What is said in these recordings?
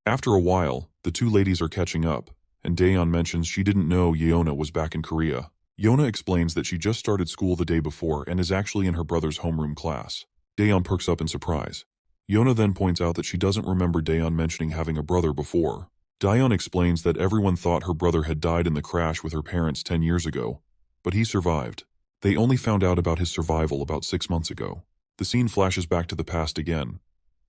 After a while, the two ladies are catching up, and Daeyeon mentions she didn't know Yeona was back in Korea. Yeona explains that she just started school the day before and is actually in her brother's homeroom class. Daeyeon perks up in surprise. Yeona then points out that she doesn't remember Daeyeon mentioning having a brother before. Daeyeon explains that everyone thought her brother had died in the crash with her parents 10 years ago, but he survived. They only found out about his survival about 6 months ago. The scene flashes back to the past again.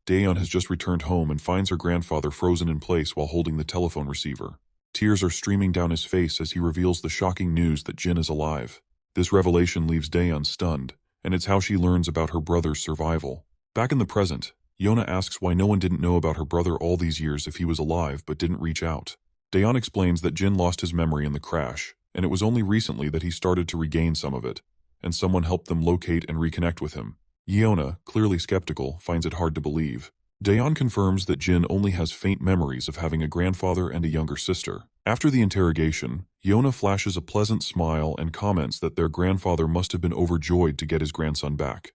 Daeyeon has just returned home and finds her grandfather frozen in place while holding the telephone receiver. Tears are streaming down his face as he reveals the shocking news that Jin is alive. This revelation leaves Daeyeon stunned, and it's how she learns about her brother's survival. Back in the present, Yeona asks why no one didn't know about her brother all these years if he was alive but didn't reach out. Daeyeon explains that Jin lost his memory in the crash, and it was only recently that he started to regain some of it, and someone helped them locate and reconnect with him. Yeona, clearly skeptical, finds it hard to believe. Daeyeon confirms that Jin only has faint memories of having a grandfather and a younger sister. After the interrogation, Yeona flashes a pleasant smile and comments that their grandfather must have been overjoyed to get his grandson back.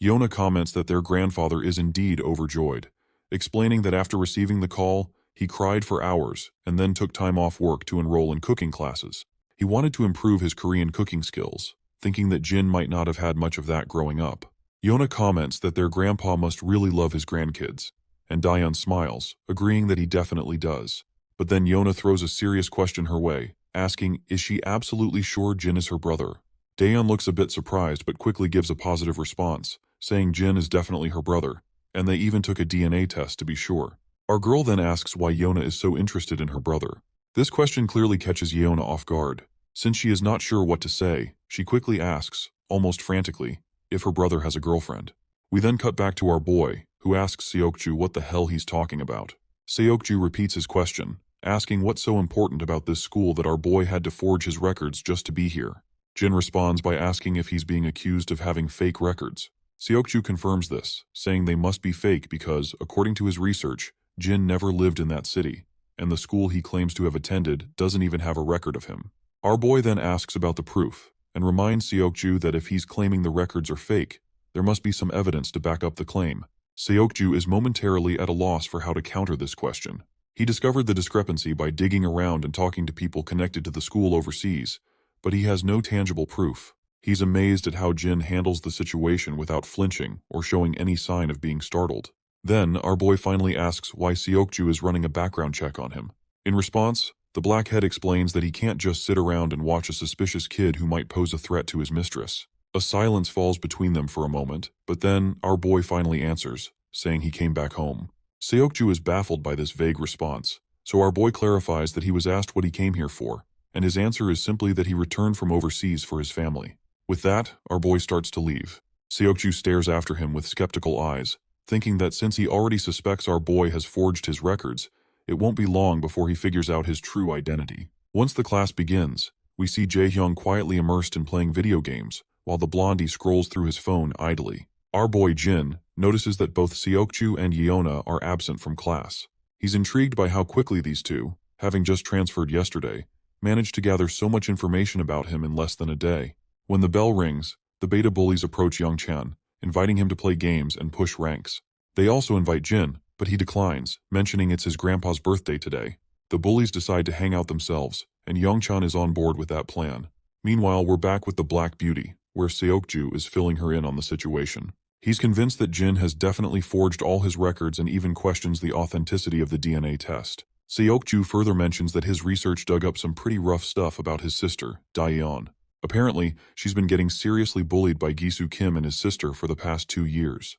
Yeona comments that their grandfather is indeed overjoyed, explaining that after receiving the call, he cried for hours and then took time off work to enroll in cooking classes. He wanted to improve his Korean cooking skills, thinking that Jin might not have had much of that growing up. Yeona comments that their grandpa must really love his grandkids, and Daeyeon smiles, agreeing that he definitely does. But then Yeona throws a serious question her way, asking, is she absolutely sure Jin is her brother? Daeyeon looks a bit surprised but quickly gives a positive response, saying Jin is definitely her brother, and they even took a DNA test to be sure. Our girl then asks why Yeona is so interested in her brother. This question clearly catches Yeona off guard. Since she is not sure what to say, she quickly asks, almost frantically, if her brother has a girlfriend. We then cut back to our boy, who asks Seokju what the hell he's talking about. Seokju repeats his question, asking what's so important about this school that our boy had to forge his records just to be here. Jin responds by asking if he's being accused of having fake records. Seokju confirms this, saying they must be fake because, according to his research, Jin never lived in that city, and the school he claims to have attended doesn't even have a record of him. Our boy then asks about the proof, and reminds Seokju that if he's claiming the records are fake, there must be some evidence to back up the claim. Seokju is momentarily at a loss for how to counter this question. He discovered the discrepancy by digging around and talking to people connected to the school overseas, but he has no tangible proof. He's amazed at how Jin handles the situation without flinching or showing any sign of being startled. Then, our boy finally asks why Seokju is running a background check on him. In response, the blackhead explains that he can't just sit around and watch a suspicious kid who might pose a threat to his mistress. A silence falls between them for a moment, but then our boy finally answers, saying he came back home. Seokju is baffled by this vague response, so our boy clarifies that he was asked what he came here for, and his answer is simply that he returned from overseas for his family. With that, our boy starts to leave. Seokju stares after him with skeptical eyes, thinking that since he already suspects our boy has forged his records, it won't be long before he figures out his true identity. Once the class begins, we see Jaehyung quietly immersed in playing video games, while the blondie scrolls through his phone idly. Our boy Jin notices that both Seokju and Yeona are absent from class. He's intrigued by how quickly these two, having just transferred yesterday, managed to gather so much information about him in less than a day. When the bell rings, the beta bullies approach Youngchan, inviting him to play games and push ranks. They also invite Jin, but he declines, mentioning it's his grandpa's birthday today. The bullies decide to hang out themselves, and Youngchan is on board with that plan. Meanwhile, we're back with the Black Beauty, where Seokju is filling her in on the situation. He's convinced that Jin has definitely forged all his records and even questions the authenticity of the DNA test. Seokju further mentions that his research dug up some pretty rough stuff about his sister, Daeyeon. Apparently, she's been getting seriously bullied by Gisu Kim and his sister for the past 2 years.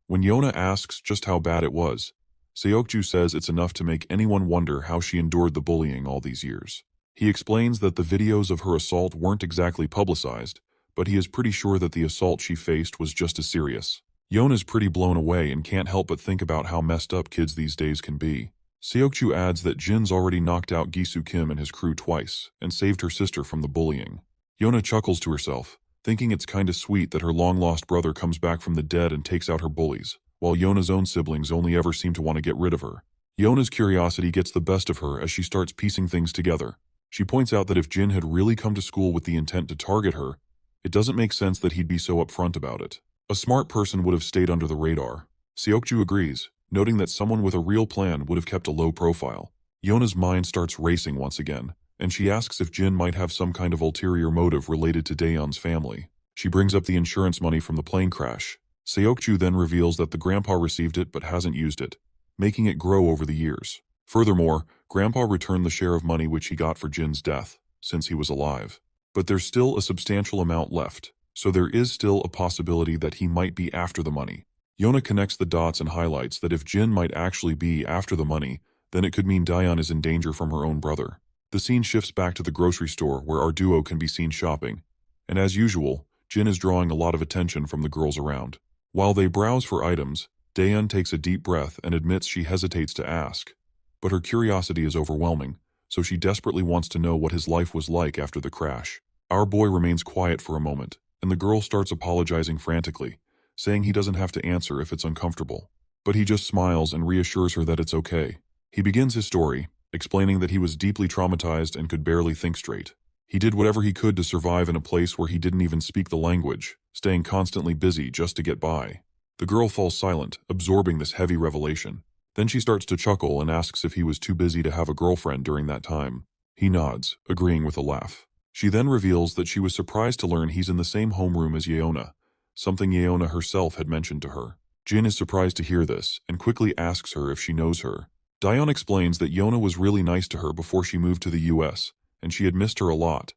When Yeona asks just how bad it was, Seokju says it's enough to make anyone wonder how she endured the bullying all these years. He explains that the videos of her assault weren't exactly publicized, but he is pretty sure that the assault she faced was just as serious. Yeona's pretty blown away and can't help but think about how messed up kids these days can be. Seokju adds that Jin's already knocked out Gisu Kim and his crew twice, and saved her sister from the bullying. Yeona chuckles to herself, thinking it's kinda sweet that her long-lost brother comes back from the dead and takes out her bullies, while Yeona's own siblings only ever seem to want to get rid of her. Yeona's curiosity gets the best of her as she starts piecing things together. She points out that if Jin had really come to school with the intent to target her, it doesn't make sense that he'd be so upfront about it. A smart person would have stayed under the radar. Seokju agrees, noting that someone with a real plan would have kept a low profile. Yona's mind starts racing once again, and she asks if Jin might have some kind of ulterior motive related to Daeyeon's family. She brings up the insurance money from the plane crash. Seokju then reveals that the grandpa received it but hasn't used it, making it grow over the years. Furthermore, Grandpa returned the share of money which he got for Jin's death, since he was alive. But there's still a substantial amount left, so there is still a possibility that he might be after the money. Yona connects the dots and highlights that if Jin might actually be after the money, then it could mean Daeyeon is in danger from her own brother. The scene shifts back to the grocery store where our duo can be seen shopping, and as usual, Jin is drawing a lot of attention from the girls around. While they browse for items, Daeyeon takes a deep breath and admits she hesitates to ask. But her curiosity is overwhelming, so she desperately wants to know what his life was like after the crash. Our boy remains quiet for a moment, and the girl starts apologizing frantically, saying he doesn't have to answer if it's uncomfortable. But he just smiles and reassures her that it's okay. He begins his story, explaining that he was deeply traumatized and could barely think straight. He did whatever he could to survive in a place where he didn't even speak the language, staying constantly busy just to get by. The girl falls silent, absorbing this heavy revelation. Then she starts to chuckle and asks if he was too busy to have a girlfriend during that time. He nods, agreeing with a laugh. She then reveals that she was surprised to learn he's in the same homeroom as Yeona, something Yeona herself had mentioned to her. Jin is surprised to hear this and quickly asks her if she knows her. Daeyeon explains that Yeona was really nice to her before she moved to the US, and she had missed her a lot.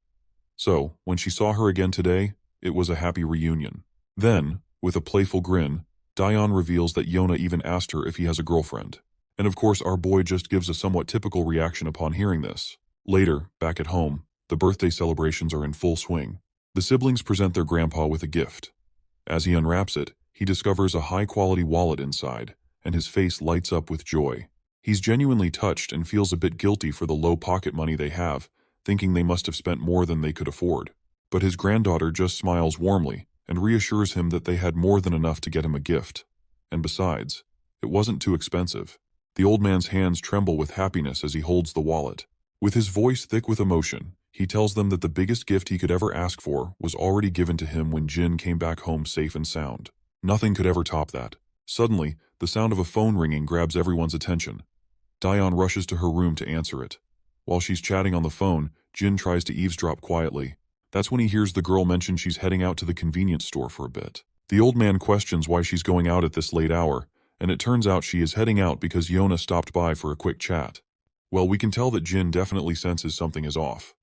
So, when she saw her again today, it was a happy reunion. Then, with a playful grin, Daeyeon reveals that Yeona even asked her if he has a girlfriend. And of course our boy just gives a somewhat typical reaction upon hearing this. Later, back at home, the birthday celebrations are in full swing. The siblings present their grandpa with a gift. As he unwraps it, he discovers a high-quality wallet inside, and his face lights up with joy. He's genuinely touched and feels a bit guilty for the low pocket money they have, thinking they must have spent more than they could afford. But his granddaughter just smiles warmly and reassures him that they had more than enough to get him a gift. And besides, it wasn't too expensive. The old man's hands tremble with happiness as he holds the wallet. With his voice thick with emotion, he tells them that the biggest gift he could ever ask for was already given to him when Jin came back home safe and sound. Nothing could ever top that. Suddenly, the sound of a phone ringing grabs everyone's attention. Daeyeon rushes to her room to answer it. While she's chatting on the phone, Jin tries to eavesdrop quietly. That's when he hears the girl mention she's heading out to the convenience store for a bit. The old man questions why she's going out at this late hour, and it turns out she is heading out because Yeona stopped by for a quick chat. Well, we can tell that Jin definitely senses something is off.